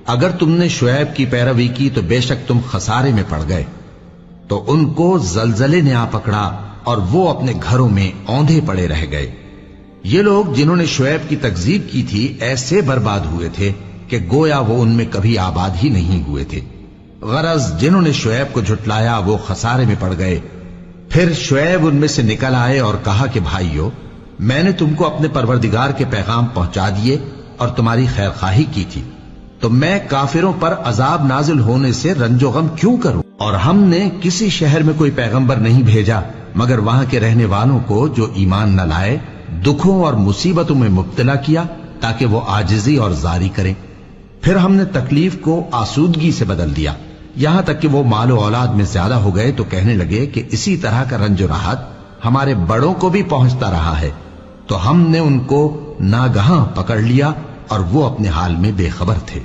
अगर तुमने शुएब की पैरवी की तो बेशक तुम खसारे में पड़ गए। तो उनको जलजले ने आ पकड़ा और वो अपने घरों में औंधे पड़े रह गए। ये लोग जिन्होंने शुएब की तकजीब की थी ऐसे बर्बाद हुए थे कि गोया वो उनमें कभी आबाद ही नहीं हुए थे। गरज जिन्होंने शुएब को झुटलाया वो खसारे में पड़ गए। फिर शुएब उनमें से निकल आए और कहा कि भाइयों, मैंने तुमको अपने परवरदिगार के पैगाम पहुंचा दिए और तुम्हारी खैरखाही की थी, तो मैं काफिरों पर अजाब नाजिल होने से रंजो गम क्यों करूं? और हमने किसी शहर में कोई पैगंबर नहीं भेजा मगर वहां के रहने वालों को जो ईमान न लाए दुखों और मुसीबतों में मुब्तला किया ताकि वो आजिजी और जारी करें। फिर हमने तकलीफ को आसूदगी से बदल दिया, यहां तक कि वो मालो औलाद में ज्यादा हो गए तो कहने लगे कि इसी तरह का रंजो राहत हमारे बड़ों को भी पहुंचता रहा है। तो हमने उनको नागहां पकड़ लिया और वो अपने हाल में बेखबर थे।